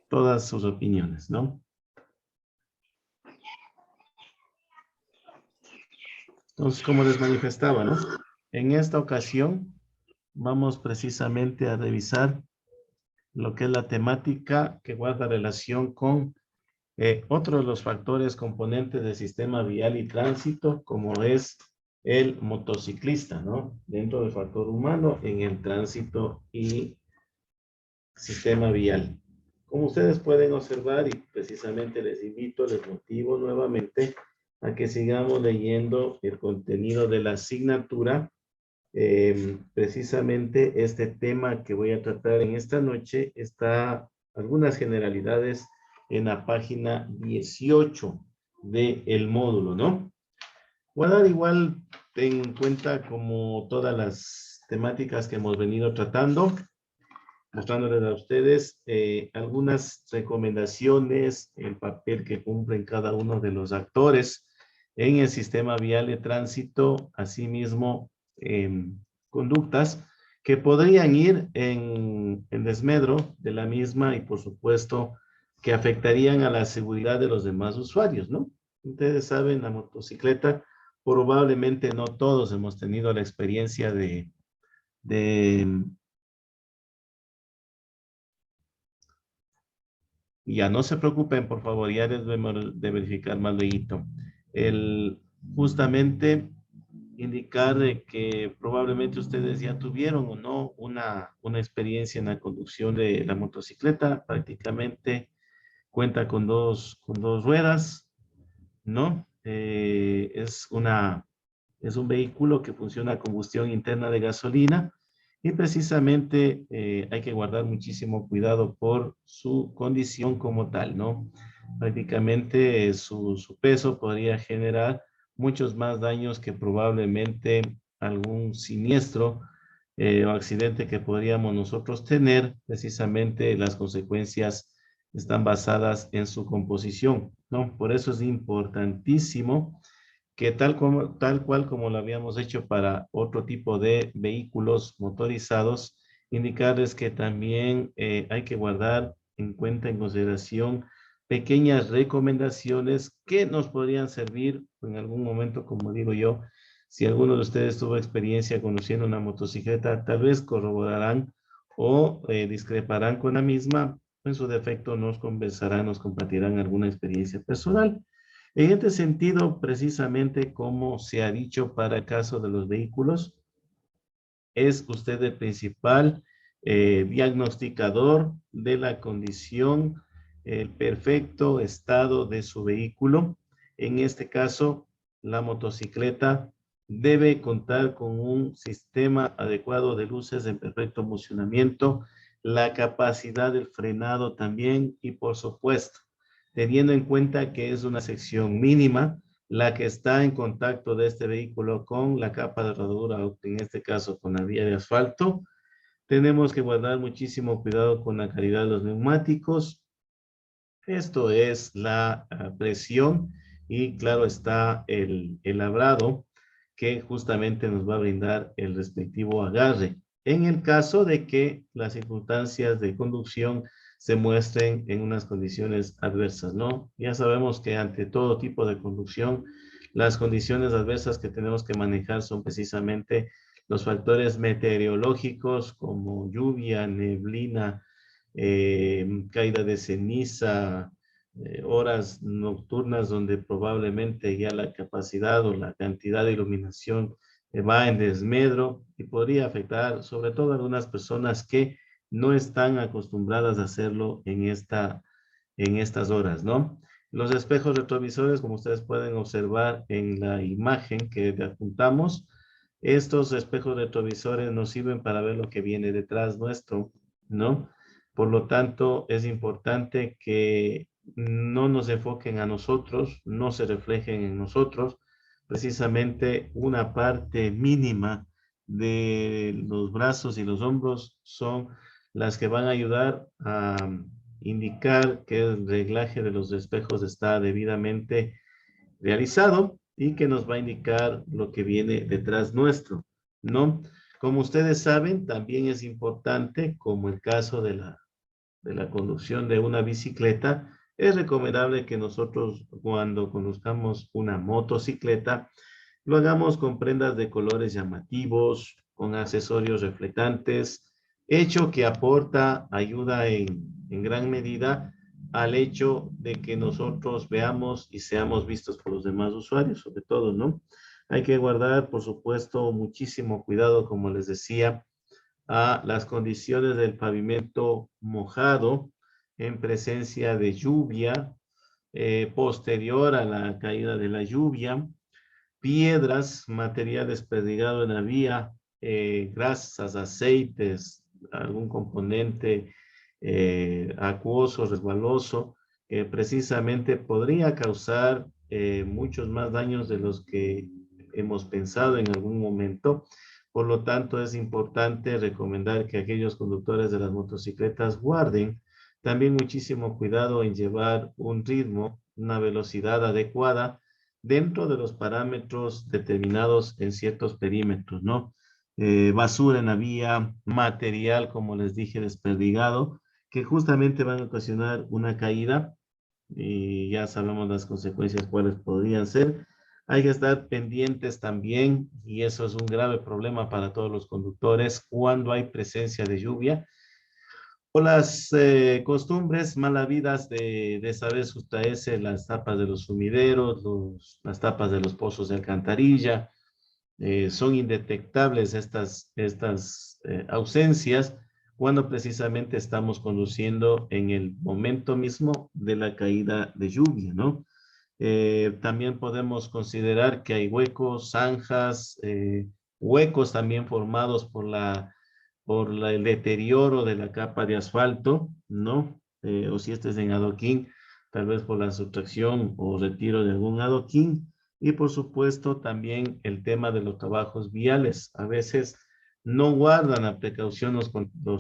todas sus opiniones, ¿no? Entonces, como les manifestaba, ¿no? En esta ocasión vamos precisamente a revisar lo que es la temática que guarda relación con otro de los factores componentes del sistema vial y tránsito, como es el motociclista, ¿no? Dentro del factor humano en el tránsito y sistema vial. Como ustedes pueden observar, y precisamente les invito, les motivo nuevamente a que sigamos leyendo el contenido de la asignatura. Precisamente este tema que voy a tratar en esta noche está algunas generalidades en la página 18 del módulo, ¿no? Voy a dar igual en cuenta como todas las temáticas que hemos venido tratando, mostrándoles a ustedes algunas recomendaciones, el papel que cumplen cada uno de los actores en el sistema vial de tránsito, asimismo conductas que podrían ir en desmedro de la misma y por supuesto que afectarían a la seguridad de los demás usuarios, ¿no? Ustedes saben, la motocicleta, probablemente no todos hemos tenido la experiencia de ya no se preocupen, por favor, ya debemos de verificar más luego. El justamente indicar de que probablemente ustedes ya tuvieron o no una experiencia en la conducción de la motocicleta. Prácticamente cuenta con dos ruedas, ¿no? Es un vehículo que funciona a combustión interna de gasolina y precisamente hay que guardar muchísimo cuidado por su condición como tal, ¿no? Prácticamente su peso podría generar muchos más daños que probablemente algún siniestro o accidente que podríamos nosotros tener. Precisamente las consecuencias están basadas en su composición, ¿no? Por eso es importantísimo que tal cual como lo habíamos hecho para otro tipo de vehículos motorizados, indicarles que también hay que guardar en cuenta, en consideración, pequeñas recomendaciones que nos podrían servir en algún momento, como digo yo, si alguno de ustedes tuvo experiencia conduciendo una motocicleta, tal vez corroborarán o discreparán con la misma, en su defecto nos conversarán, nos compartirán alguna experiencia personal. En este sentido, precisamente como se ha dicho para el caso de los vehículos, es usted el principal diagnosticador de la condición, el perfecto estado de su vehículo. En este caso, la motocicleta debe contar con un sistema adecuado de luces en perfecto funcionamiento, la capacidad del frenado también y por supuesto, teniendo en cuenta que es una sección mínima, la que está en contacto de este vehículo con la capa de rodadura, en este caso con la vía de asfalto, tenemos que guardar muchísimo cuidado con la calidad de los neumáticos. Esto es la presión y claro está el labrado que justamente nos va a brindar el respectivo agarre. En el caso de que las circunstancias de conducción se muestren en unas condiciones adversas, ¿no? Ya sabemos que ante todo tipo de conducción, las condiciones adversas que tenemos que manejar son precisamente los factores meteorológicos como lluvia, neblina, caída de ceniza, horas nocturnas donde probablemente ya la capacidad o la cantidad de iluminación va en desmedro y podría afectar sobre todo a algunas personas que no están acostumbradas a hacerlo en estas horas, ¿no? Los espejos retrovisores, como ustedes pueden observar en la imagen que adjuntamos, estos espejos retrovisores nos sirven para ver lo que viene detrás nuestro, ¿no? Por lo tanto, es importante que no nos enfoquen a nosotros, no se reflejen en nosotros. Precisamente una parte mínima de los brazos y los hombros son las que van a ayudar a indicar que el reglaje de los espejos está debidamente realizado y que nos va a indicar lo que viene detrás nuestro, ¿no? Como ustedes saben, también es importante, como el caso de de la conducción de una bicicleta, es recomendable que nosotros cuando conduzcamos una motocicleta, lo hagamos con prendas de colores llamativos, con accesorios reflectantes, hecho que aporta ayuda en gran medida al hecho de que nosotros veamos y seamos vistos por los demás usuarios, sobre todo, ¿no? Hay que guardar, por supuesto, muchísimo cuidado, como les decía, a las condiciones del pavimento mojado en presencia de lluvia, posterior a la caída de la lluvia, piedras, material desperdigado en la vía, grasas, aceites, algún componente acuoso, resbaloso, que precisamente podría causar muchos más daños de los que hemos pensado en algún momento. Por lo tanto, es importante recomendar que aquellos conductores de las motocicletas guarden también muchísimo cuidado en llevar un ritmo, una velocidad adecuada dentro de los parámetros determinados en ciertos perímetros, ¿no? Basura en la vía, material, como les dije, desperdigado, que justamente van a ocasionar una caída y ya sabemos las consecuencias cuáles podrían ser. Hay que estar pendientes también, y eso es un grave problema para todos los conductores, cuando hay presencia de lluvia, o las costumbres malavidas de saber sustraerse las tapas de los sumideros, las tapas de los pozos de alcantarilla. Son indetectables estas ausencias cuando precisamente estamos conduciendo en el momento mismo de la caída de lluvia, ¿no? También podemos considerar que hay huecos, zanjas, huecos también formados por el deterioro de la capa de asfalto, ¿no? O si este es en adoquín, tal vez por la sustracción o retiro de algún adoquín. Y por supuesto también el tema de los trabajos viales. A veces no guardan la precaución los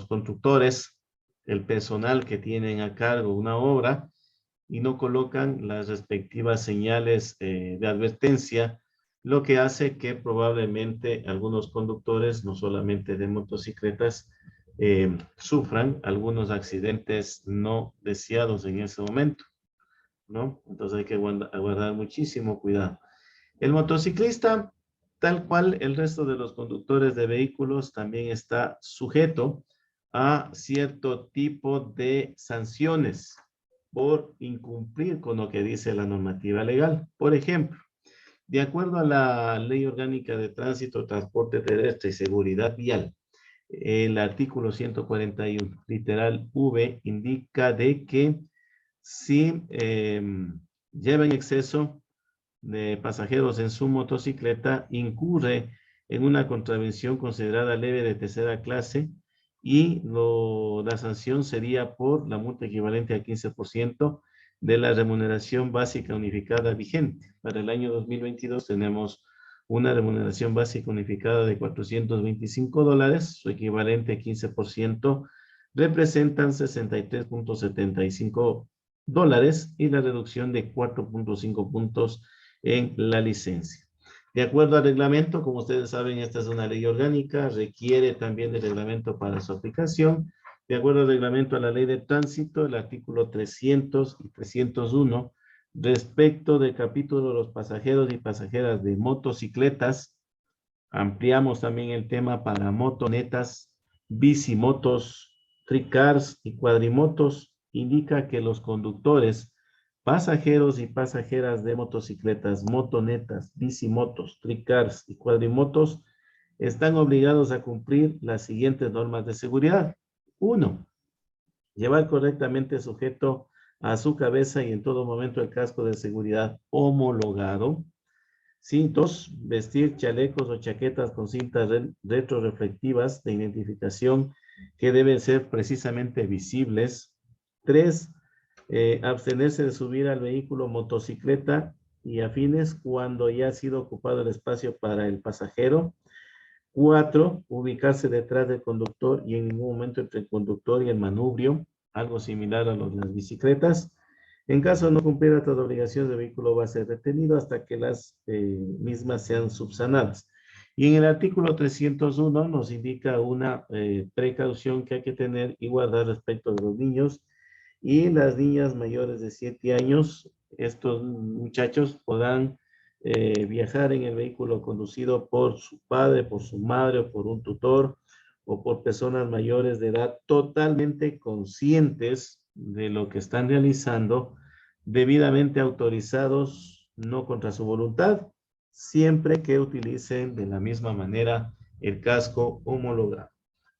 constructores, el personal que tienen a cargo una obra, y no colocan las respectivas señales de advertencia, lo que hace que probablemente algunos conductores, no solamente de motocicletas, sufran algunos accidentes no deseados en ese momento, ¿no? Entonces hay que guardar muchísimo cuidado. El motociclista, tal cual el resto de los conductores de vehículos, también está sujeto a cierto tipo de sanciones por incumplir con lo que dice la normativa legal. Por ejemplo, de acuerdo a la Ley Orgánica de Tránsito, Transporte Terrestre y Seguridad Vial, el artículo 141, literal V, indica de que si lleva en exceso de pasajeros en su motocicleta, incurre en una contravención considerada leve de tercera clase, y la sanción sería por la multa equivalente al 15% de la remuneración básica unificada vigente. Para el año 2022 tenemos una remuneración básica unificada de $425, su equivalente a 15% representan $63.75, y la reducción de 4.5 puntos en la licencia. De acuerdo al reglamento, como ustedes saben, esta es una ley orgánica, requiere también de reglamento para su aplicación. De acuerdo al reglamento a la ley de tránsito, el artículo 300 y 301, respecto del capítulo de los pasajeros y pasajeras de motocicletas, ampliamos también el tema para motonetas, bicimotos, tricars y cuadrimotos. Indica que los conductores, pasajeros y pasajeras de motocicletas, motonetas, bicimotos, tricars y cuadrimotos están obligados a cumplir las siguientes normas de seguridad. 1. Llevar correctamente sujeto a su cabeza y en todo momento el casco de seguridad homologado. 2. Vestir chalecos o chaquetas con cintas retroreflectivas de identificación que deben ser precisamente visibles. 3. Abstenerse de subir al vehículo, motocicleta y afines cuando ya ha sido ocupado el espacio para el pasajero. 4. Ubicarse detrás del conductor y en ningún momento entre el conductor y el manubrio, algo similar a las bicicletas. En caso de no cumplir estas obligaciones, el vehículo va a ser retenido hasta que las mismas sean subsanadas. Y en el artículo 301 nos indica una precaución que hay que tener y guardar respecto de los niños y las niñas mayores de 7 años. Estos muchachos podrán viajar en el vehículo conducido por su padre, por su madre o por un tutor o por personas mayores de edad totalmente conscientes de lo que están realizando, debidamente autorizados, no contra su voluntad, siempre que utilicen de la misma manera el casco homologado.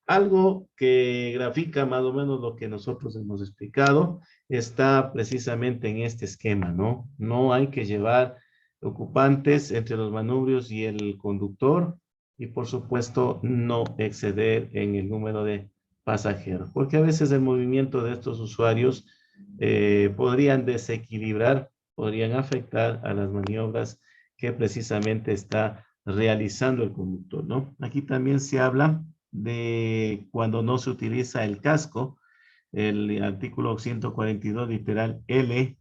Algo que grafica más o menos lo que nosotros hemos explicado está precisamente en este esquema, ¿no? No hay que llevar ocupantes entre los manubrios y el conductor y por supuesto no exceder en el número de pasajeros, porque a veces el movimiento de estos usuarios podrían desequilibrar, podrían afectar a las maniobras que precisamente está realizando el conductor, ¿no? Aquí también se habla de cuando no se utiliza el casco, el artículo 142, literal L,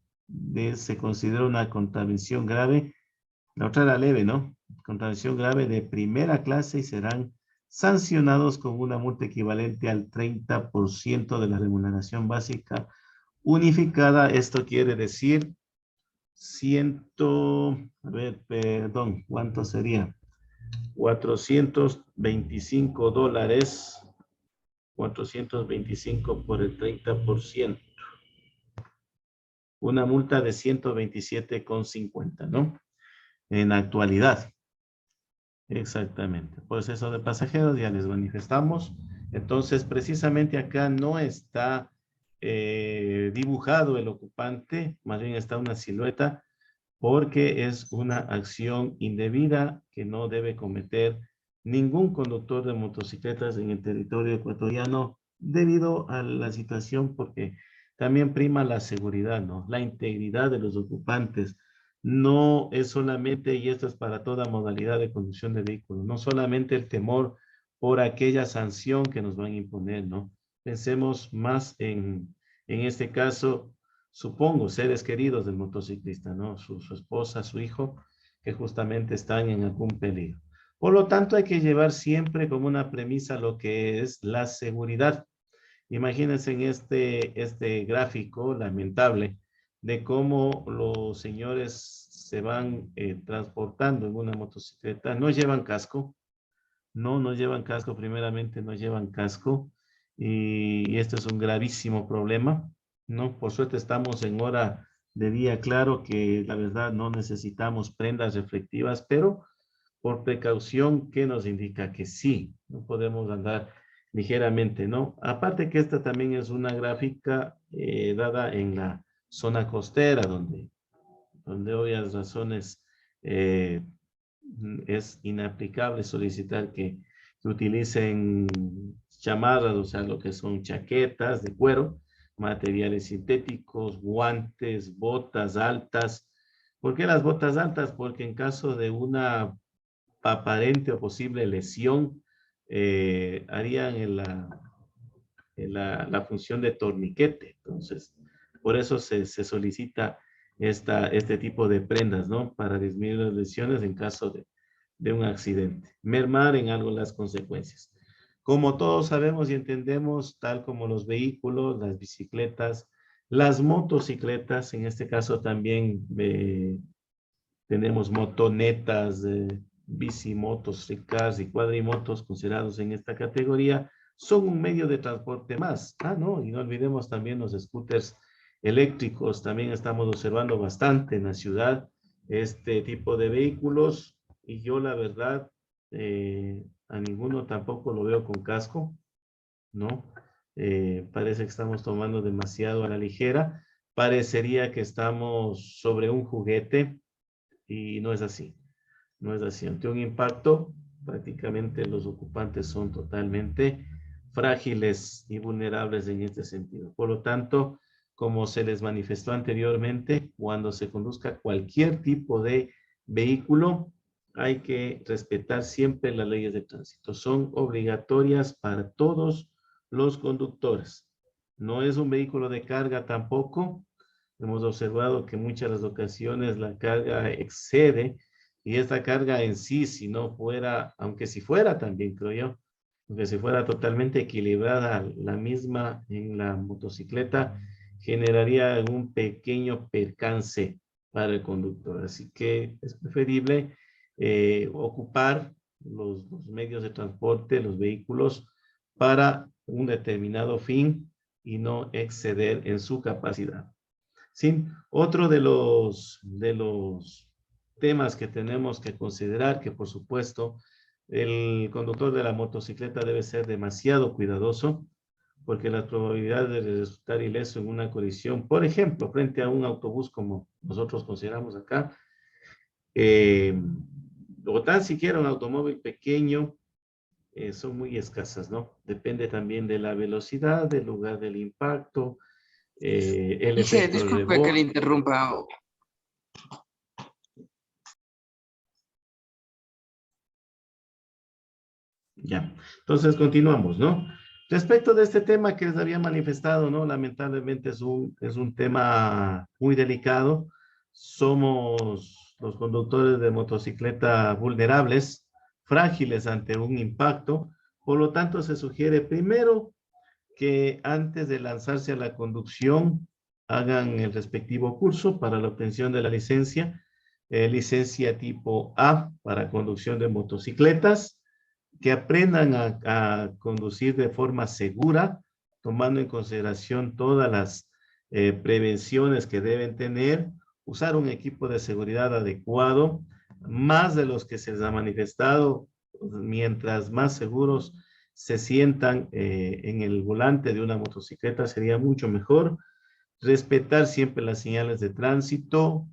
se considera una contravención grave. La otra era leve, ¿no? Contravención grave de primera clase y serán sancionados con una multa equivalente al 30% de la remuneración básica unificada. Esto quiere decir a ver, perdón, ¿cuánto sería? $425, 425 por el 30%. Una multa de 127,50, ¿no? En actualidad. Exactamente. Pues eso de pasajeros ya les manifestamos. Entonces, precisamente acá no está dibujado el ocupante, más bien está una silueta, porque es una acción indebida que no debe cometer ningún conductor de motocicletas en el territorio ecuatoriano debido a la situación, porque también prima la seguridad, ¿no? La integridad de los ocupantes. No es solamente, y esto es para toda modalidad de conducción de vehículos, no solamente el temor por aquella sanción que nos van a imponer, ¿no? Pensemos más en este caso, supongo, seres queridos del motociclista, ¿no? Su esposa, su hijo, que justamente están en algún peligro. Por lo tanto, hay que llevar siempre como una premisa lo que es la seguridad. Imagínense en este gráfico lamentable de cómo los señores se van transportando en una motocicleta, no llevan casco, no llevan casco, primeramente no llevan casco, y esto es un gravísimo problema, ¿no? Por suerte estamos en hora de día, claro que la verdad no necesitamos prendas reflectivas, pero por precaución, ¿qué nos indica? Que sí, no podemos andar ligeramente, ¿no? Aparte que esta también es una gráfica dada en la zona costera, donde obvias razones eh, es inaplicable solicitar que utilicen chamarras, o sea, lo que son chaquetas de cuero, materiales sintéticos, guantes, botas altas. ¿Por qué las botas altas? Porque en caso de una aparente o posible lesión, harían la función de torniquete. Entonces, por eso se solicita este tipo de prendas, ¿no? Para disminuir las lesiones en caso de un accidente. Mermar en algo las consecuencias. Como todos sabemos y entendemos, tal como los vehículos, las bicicletas, las motocicletas, en este caso también tenemos motonetas, bicimotos, streetcars y cuadrimotos considerados en esta categoría, son un medio de transporte más. Ah, no, y no olvidemos también los scooters eléctricos, también estamos observando bastante en la ciudad este tipo de vehículos y yo la verdad a ninguno tampoco lo veo con casco, ¿no? Parece que estamos tomando demasiado a la ligera, parecería que estamos sobre un juguete y no es así. No es así. Ante un impacto, prácticamente los ocupantes son totalmente frágiles y vulnerables en este sentido. Por lo tanto, como se les manifestó anteriormente, cuando se conduzca cualquier tipo de vehículo, hay que respetar siempre las leyes de tránsito. Son obligatorias para todos los conductores. No es un vehículo de carga tampoco. Hemos observado que muchas de las ocasiones la carga excede Y esta carga en sí, si no fuera, aunque si fuera también, creo yo, aunque si fuera totalmente equilibrada la misma en la motocicleta, generaría un pequeño percance para el conductor. Así que es preferible ocupar los medios de transporte, los vehículos, para un determinado fin y no exceder en su capacidad. ¿Sí? Otro de los temas que tenemos que considerar, que por supuesto el conductor de la motocicleta debe ser demasiado cuidadoso, porque las probabilidades de resultar ileso en una colisión, por ejemplo, frente a un autobús como nosotros consideramos acá, eh, o tan siquiera un automóvil pequeño, son muy escasas, ¿no? Depende también de la velocidad, del lugar del impacto, el efecto de Disculpe que le rebote. interrumpa. Ya, entonces continuamos, ¿no? Respecto de este tema que les había manifestado, ¿no? Lamentablemente es un tema muy delicado. Somos los conductores de motocicleta vulnerables, frágiles ante un impacto. Por lo tanto, se sugiere primero que antes de lanzarse a la conducción hagan el respectivo curso para la obtención de la licencia, licencia tipo A para conducción de motocicletas, que aprendan a conducir de forma segura, tomando en consideración todas las prevenciones que deben tener, usar un equipo de seguridad adecuado, más de los que se les ha manifestado, mientras más seguros se sientan en el volante de una motocicleta sería mucho mejor. Respetar siempre las señales de tránsito.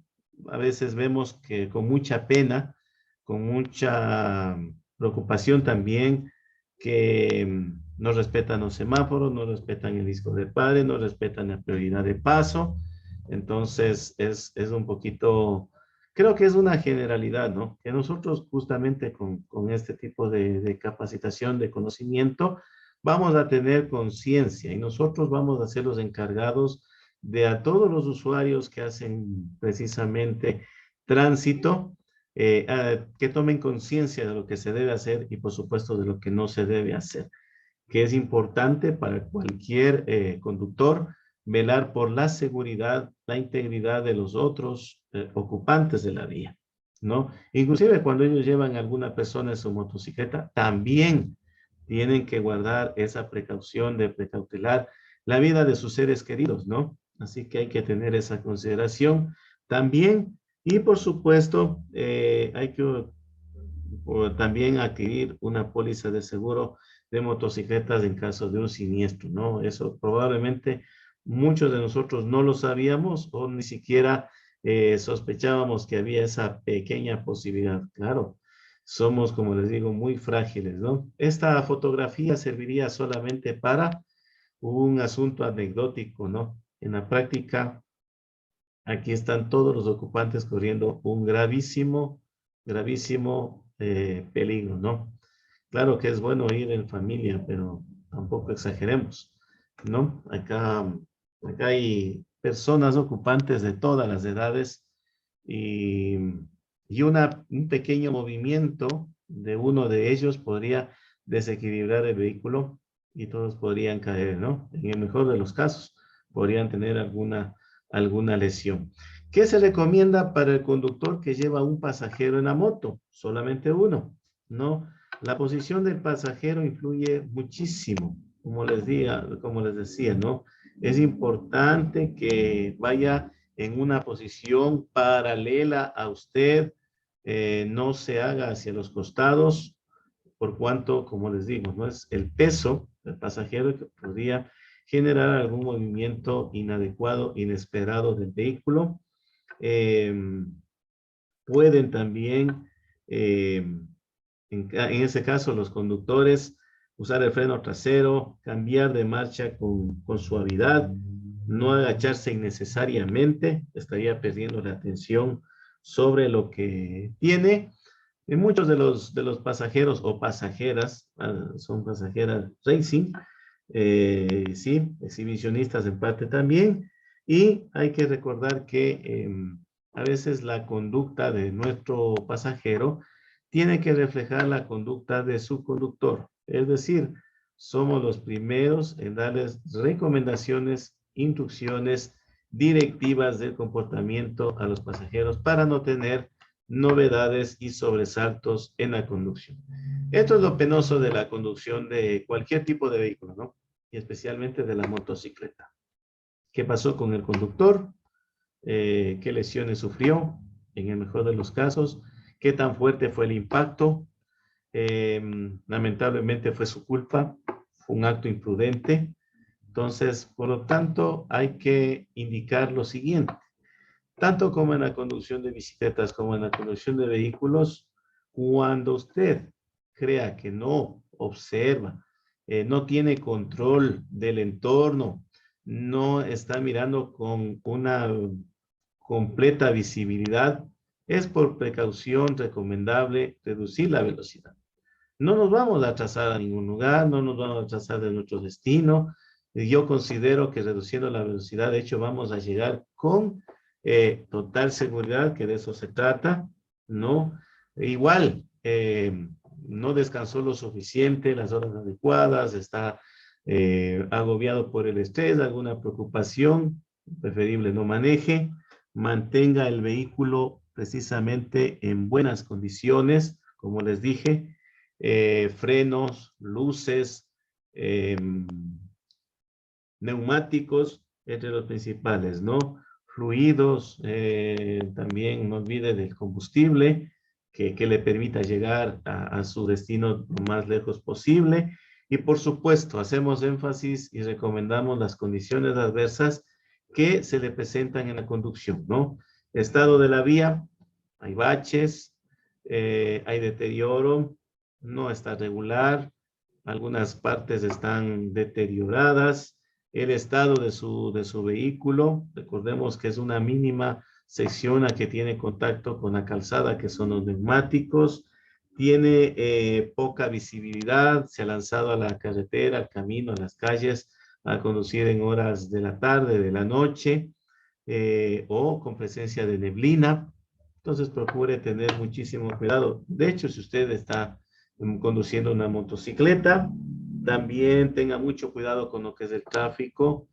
A veces vemos que con mucha pena, con mucha preocupación también, que no respetan los semáforos, no respetan el disco de padre, no respetan la prioridad de paso. Entonces es un poquito, creo que es una generalidad, ¿no? Que nosotros justamente con este tipo de capacitación, de conocimiento, vamos a tener conciencia y nosotros vamos a ser los encargados de a todos los usuarios que hacen precisamente tránsito, que tomen conciencia de lo que se debe hacer y por supuesto de lo que no se debe hacer, que es importante para cualquier conductor velar por la seguridad, la integridad de los otros ocupantes de la vía, ¿no? Inclusive cuando ellos llevan a alguna persona en su motocicleta, también tienen que guardar esa precaución de precautelar la vida de sus seres queridos, ¿no? Así que hay que tener esa consideración también. Y por supuesto, hay que también adquirir una póliza de seguro de motocicletas en caso de un siniestro, ¿no? Eso probablemente muchos de nosotros no lo sabíamos o ni siquiera sospechábamos que había esa pequeña posibilidad. Claro, somos, como les digo, muy frágiles, ¿no? Esta fotografía serviría solamente para un asunto anecdótico, ¿no? En la práctica, aquí están todos los ocupantes corriendo un gravísimo peligro, ¿no? Claro que es bueno ir en familia, pero tampoco exageremos, ¿no? Acá hay personas ocupantes de todas las edades y, un pequeño movimiento de uno de ellos podría desequilibrar el vehículo y todos podrían caer, ¿no? En el mejor de los casos, podrían tener alguna lesión. ¿Qué se recomienda para el conductor que lleva un pasajero en la moto? Solamente uno, ¿no? La posición del pasajero influye muchísimo, como les decía, ¿no? Es importante que vaya en una posición paralela a usted, no se haga hacia los costados, por cuanto, como les digo, no es el peso del pasajero que podría generar algún movimiento inadecuado, inesperado del vehículo. Eh, pueden también, en ese caso, los conductores usar el freno trasero, cambiar de marcha con suavidad, no agacharse innecesariamente, estaría perdiendo la atención sobre lo que tiene. Y muchos de los pasajeros o pasajeras, son pasajeras racing, sí, exhibicionistas en parte también, y hay que recordar que a veces la conducta de nuestro pasajero tiene que reflejar la conducta de su conductor. Es decir, somos los primeros en darles recomendaciones, instrucciones, directivas del comportamiento a los pasajeros para no tener novedades y sobresaltos en la conducción. Esto es lo penoso de la conducción de cualquier tipo de vehículo, ¿no? Y especialmente de la motocicleta. ¿Qué pasó con el conductor? ¿Qué lesiones sufrió? En el mejor de los casos, ¿qué tan fuerte fue el impacto? Lamentablemente fue su culpa, fue un acto imprudente. Entonces, por lo tanto, hay que indicar lo siguiente. Tanto como en la conducción de bicicletas como en la conducción de vehículos, cuando usted crea que no observa, no tiene control del entorno, no está mirando con una completa visibilidad, es por precaución recomendable reducir la velocidad. No nos vamos a atrasar a ningún lugar, no nos vamos a atrasar de nuestro destino. Yo considero que reduciendo la velocidad, de hecho, vamos a llegar con total seguridad, que de eso se trata, ¿no? Igual, no descansó lo suficiente, las horas adecuadas, está agobiado por el estrés, alguna preocupación, preferible no maneje, mantenga el vehículo precisamente en buenas condiciones, como les dije, frenos, luces, neumáticos, entre los principales, ¿no? Fluidos, también no olvide del combustible que le permita llegar a su destino lo más lejos posible. Y por supuesto, hacemos énfasis y recomendamos las condiciones adversas que se le presentan en la conducción, ¿no? Estado de la vía, hay baches, hay deterioro, no está regular, algunas partes están deterioradas, el estado de su vehículo, recordemos que es una mínima sección a que tiene contacto con la calzada, que son los neumáticos, tiene poca visibilidad, se ha lanzado a la carretera, al camino, a las calles, a conducir en horas de la tarde, de la noche, o con presencia de neblina. Entonces procure tener muchísimo cuidado. De hecho, si usted está conduciendo una motocicleta, también tenga mucho cuidado con lo que es el tráfico.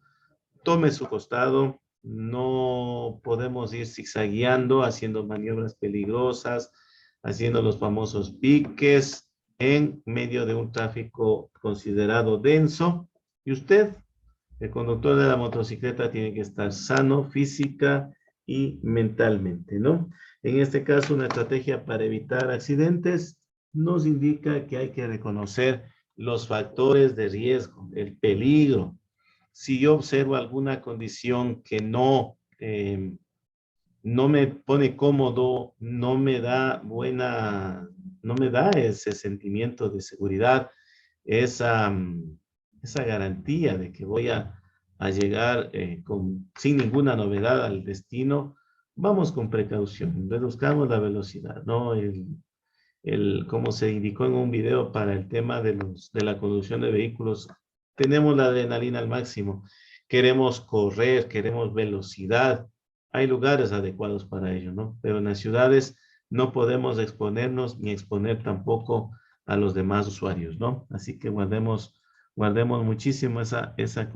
Tome su costado. No podemos ir zigzagueando, haciendo maniobras peligrosas, haciendo los famosos piques en medio de un tráfico considerado denso. Y usted, el conductor de la motocicleta, tiene que estar sano física y mentalmente, ¿no? En este caso, una estrategia para evitar accidentes nos indica que hay que reconocer los factores de riesgo, el peligro. Si yo observo alguna condición que no me pone cómodo, no me da ese sentimiento de seguridad, esa, esa garantía de que voy a llegar sin ninguna novedad al destino, vamos con precaución, reduzcamos la velocidad, ¿no? Como se indicó en un video para el tema de la conducción de vehículos, tenemos la adrenalina al máximo, queremos correr, queremos velocidad, hay lugares adecuados para ello, ¿no? Pero en las ciudades no podemos exponernos ni exponer tampoco a los demás usuarios, ¿no? Así que guardemos muchísimo esa